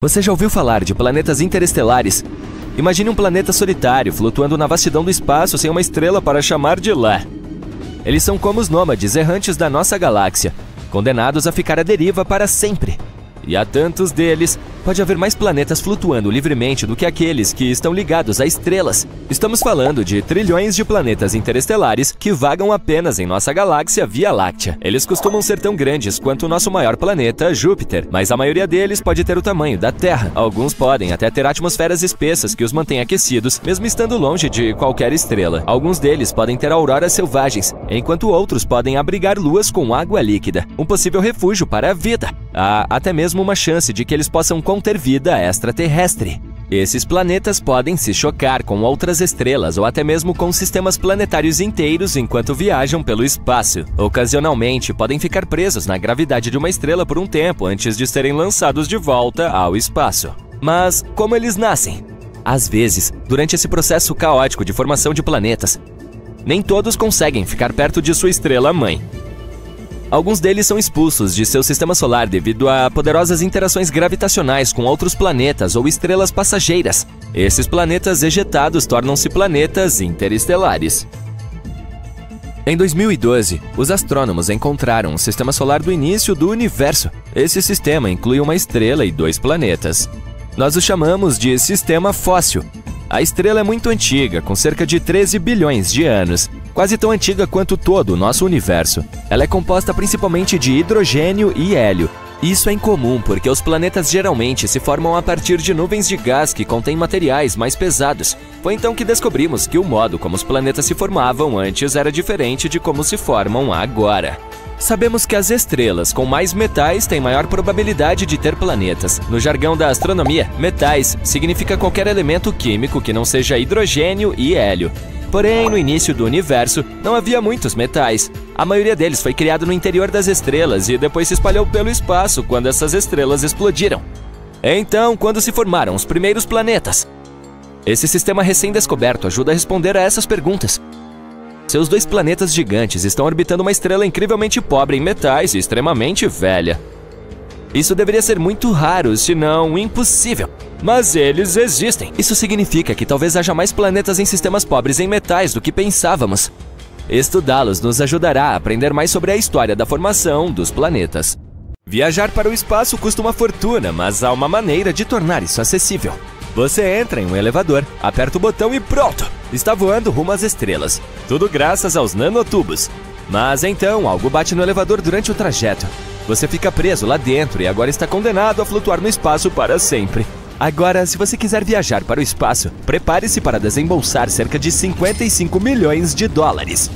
Você já ouviu falar de planetas interestelares? Imagine um planeta solitário flutuando na vastidão do espaço sem uma estrela para chamar de lar. Eles são como os nômades errantes da nossa galáxia, condenados a ficar à deriva para sempre. E há tantos deles, pode haver mais planetas flutuando livremente do que aqueles que estão ligados a estrelas. Estamos falando de trilhões de planetas interestelares que vagam apenas em nossa galáxia Via Láctea. Eles costumam ser tão grandes quanto o nosso maior planeta, Júpiter, mas a maioria deles pode ter o tamanho da Terra. Alguns podem até ter atmosferas espessas que os mantêm aquecidos, mesmo estando longe de qualquer estrela. Alguns deles podem ter auroras selvagens, enquanto outros podem abrigar luas com água líquida, um possível refúgio para a vida. Há até mesmo uma chance de que eles possam conter vida extraterrestre. Esses planetas podem se chocar com outras estrelas ou até mesmo com sistemas planetários inteiros enquanto viajam pelo espaço. Ocasionalmente, podem ficar presos na gravidade de uma estrela por um tempo antes de serem lançados de volta ao espaço. Mas como eles nascem? Às vezes, durante esse processo caótico de formação de planetas, nem todos conseguem ficar perto de sua estrela-mãe. Alguns deles são expulsos de seu sistema solar devido a poderosas interações gravitacionais com outros planetas ou estrelas passageiras. Esses planetas ejetados tornam-se planetas interestelares. Em 2012, os astrônomos encontraram um sistema solar do início do universo. Esse sistema inclui uma estrela e 2 planetas. Nós o chamamos de sistema fóssil. A estrela é muito antiga, com cerca de 13 bilhões de anos, quase tão antiga quanto todo o nosso universo. Ela é composta principalmente de hidrogênio e hélio. Isso é incomum porque os planetas geralmente se formam a partir de nuvens de gás que contêm materiais mais pesados. Foi então que descobrimos que o modo como os planetas se formavam antes era diferente de como se formam agora. Sabemos que as estrelas com mais metais têm maior probabilidade de ter planetas. No jargão da astronomia, metais significa qualquer elemento químico que não seja hidrogênio e hélio. Porém, no início do universo, não havia muitos metais. A maioria deles foi criado no interior das estrelas e depois se espalhou pelo espaço quando essas estrelas explodiram. Então, quando se formaram os primeiros planetas? Esse sistema recém-descoberto ajuda a responder a essas perguntas. Seus 2 planetas gigantes estão orbitando uma estrela incrivelmente pobre em metais e extremamente velha. Isso deveria ser muito raro, se não impossível. Mas eles existem. Isso significa que talvez haja mais planetas em sistemas pobres em metais do que pensávamos. Estudá-los nos ajudará a aprender mais sobre a história da formação dos planetas. Viajar para o espaço custa uma fortuna, mas há uma maneira de tornar isso acessível. Você entra em um elevador, aperta o botão e pronto! Está voando rumo às estrelas. Tudo graças aos nanotubos. Mas então, algo bate no elevador durante o trajeto. Você fica preso lá dentro e agora está condenado a flutuar no espaço para sempre. Agora, se você quiser viajar para o espaço, prepare-se para desembolsar cerca de 55 milhões de dólares.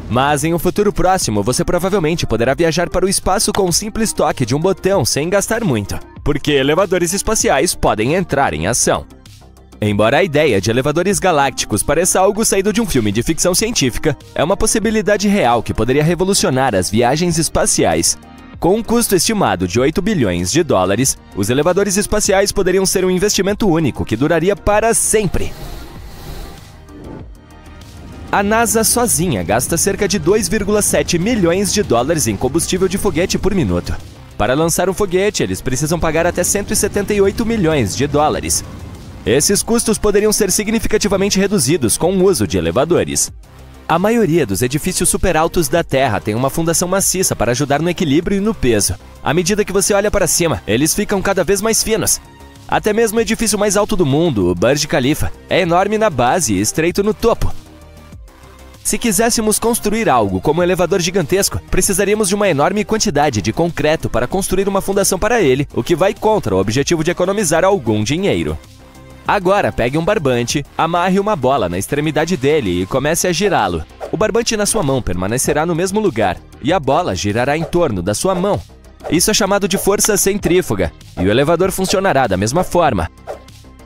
Mas em um futuro próximo, você provavelmente poderá viajar para o espaço com um simples toque de um botão sem gastar muito, porque elevadores espaciais podem entrar em ação. Embora a ideia de elevadores galácticos pareça algo saído de um filme de ficção científica, é uma possibilidade real que poderia revolucionar as viagens espaciais. Com um custo estimado de 8 bilhões de dólares, os elevadores espaciais poderiam ser um investimento único que duraria para sempre. A NASA sozinha gasta cerca de 2,7 milhões de dólares em combustível de foguete por minuto. Para lançar um foguete, eles precisam pagar até 178 milhões de dólares. Esses custos poderiam ser significativamente reduzidos com o uso de elevadores. A maioria dos edifícios super altos da Terra tem uma fundação maciça para ajudar no equilíbrio e no peso. À medida que você olha para cima, eles ficam cada vez mais finos. Até mesmo o edifício mais alto do mundo, o Burj Khalifa, é enorme na base e estreito no topo. Se quiséssemos construir algo como um elevador gigantesco, precisaríamos de uma enorme quantidade de concreto para construir uma fundação para ele, o que vai contra o objetivo de economizar algum dinheiro. Agora pegue um barbante, amarre uma bola na extremidade dele e comece a girá-lo. O barbante na sua mão permanecerá no mesmo lugar e a bola girará em torno da sua mão. Isso é chamado de força centrífuga e o elevador funcionará da mesma forma.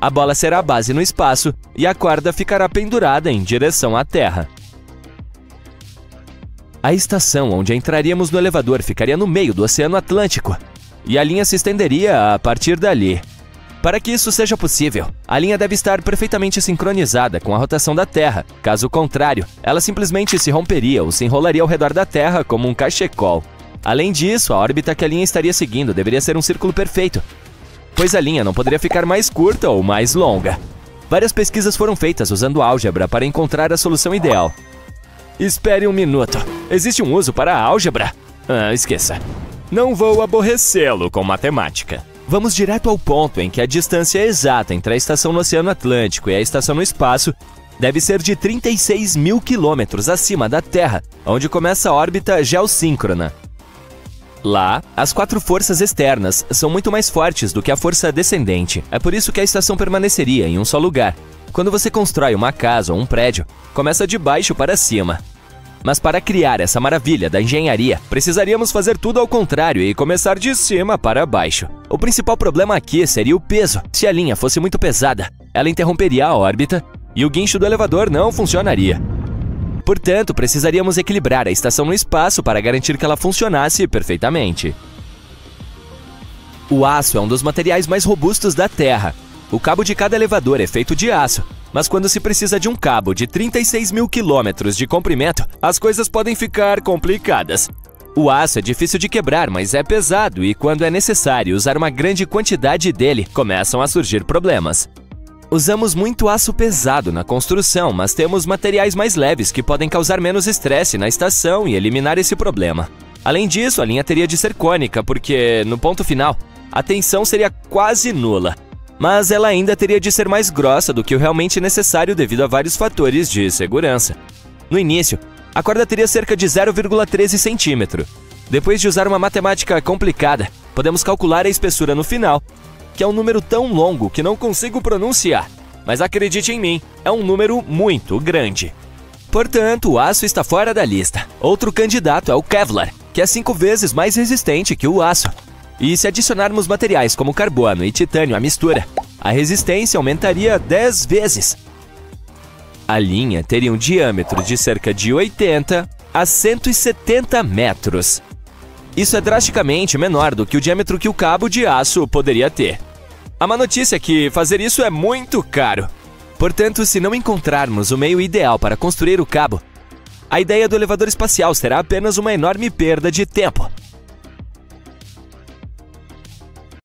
A bola será a base no espaço e a corda ficará pendurada em direção à Terra. A estação onde entraríamos no elevador ficaria no meio do Oceano Atlântico e a linha se estenderia a partir dali. Para que isso seja possível, a linha deve estar perfeitamente sincronizada com a rotação da Terra. Caso contrário, ela simplesmente se romperia ou se enrolaria ao redor da Terra como um cachecol. Além disso, a órbita que a linha estaria seguindo deveria ser um círculo perfeito. pois a linha não poderia ficar mais curta ou mais longa. Várias pesquisas foram feitas usando álgebra para encontrar a solução ideal. Espere um minuto. Existe um uso para a álgebra? Esqueça. Não vou aborrecê-lo com matemática. Vamos direto ao ponto em que a distância exata entre a estação no Oceano Atlântico e a estação no espaço deve ser de 36 mil quilômetros acima da Terra, onde começa a órbita geossíncrona. Lá, as 4 forças externas são muito mais fortes do que a força descendente. É por isso que a estação permaneceria em um só lugar. Quando você constrói uma casa ou um prédio, começa de baixo para cima. Mas para criar essa maravilha da engenharia, precisaríamos fazer tudo ao contrário e começar de cima para baixo. O principal problema aqui seria o peso. Se a linha fosse muito pesada, ela interromperia a órbita e o guincho do elevador não funcionaria. Portanto, precisaríamos equilibrar a estação no espaço para garantir que ela funcionasse perfeitamente. O aço é um dos materiais mais robustos da Terra. O cabo de cada elevador é feito de aço, mas quando se precisa de um cabo de 36 mil quilômetros de comprimento, as coisas podem ficar complicadas. O aço é difícil de quebrar, mas é pesado e quando é necessário usar uma grande quantidade dele, começam a surgir problemas. Usamos muito aço pesado na construção, mas temos materiais mais leves que podem causar menos estresse na estação e eliminar esse problema. Além disso, a linha teria de ser cônica, porque, no ponto final, a tensão seria quase nula. Mas ela ainda teria de ser mais grossa do que o realmente necessário devido a vários fatores de segurança. No início, a corda teria cerca de 0,13 centímetro. Depois de usar uma matemática complicada, podemos calcular a espessura no final, que é um número tão longo que não consigo pronunciar. Mas acredite em mim, é um número muito grande. Portanto, o aço está fora da lista. Outro candidato é o Kevlar, que é 5 vezes mais resistente que o aço. E se adicionarmos materiais como carbono e titânio à mistura, a resistência aumentaria 10 vezes. A linha teria um diâmetro de cerca de 80 a 170 metros. Isso é drasticamente menor do que o diâmetro que o cabo de aço poderia ter. A má notícia é que fazer isso é muito caro. Portanto, se não encontrarmos o meio ideal para construir o cabo, a ideia do elevador espacial será apenas uma enorme perda de tempo.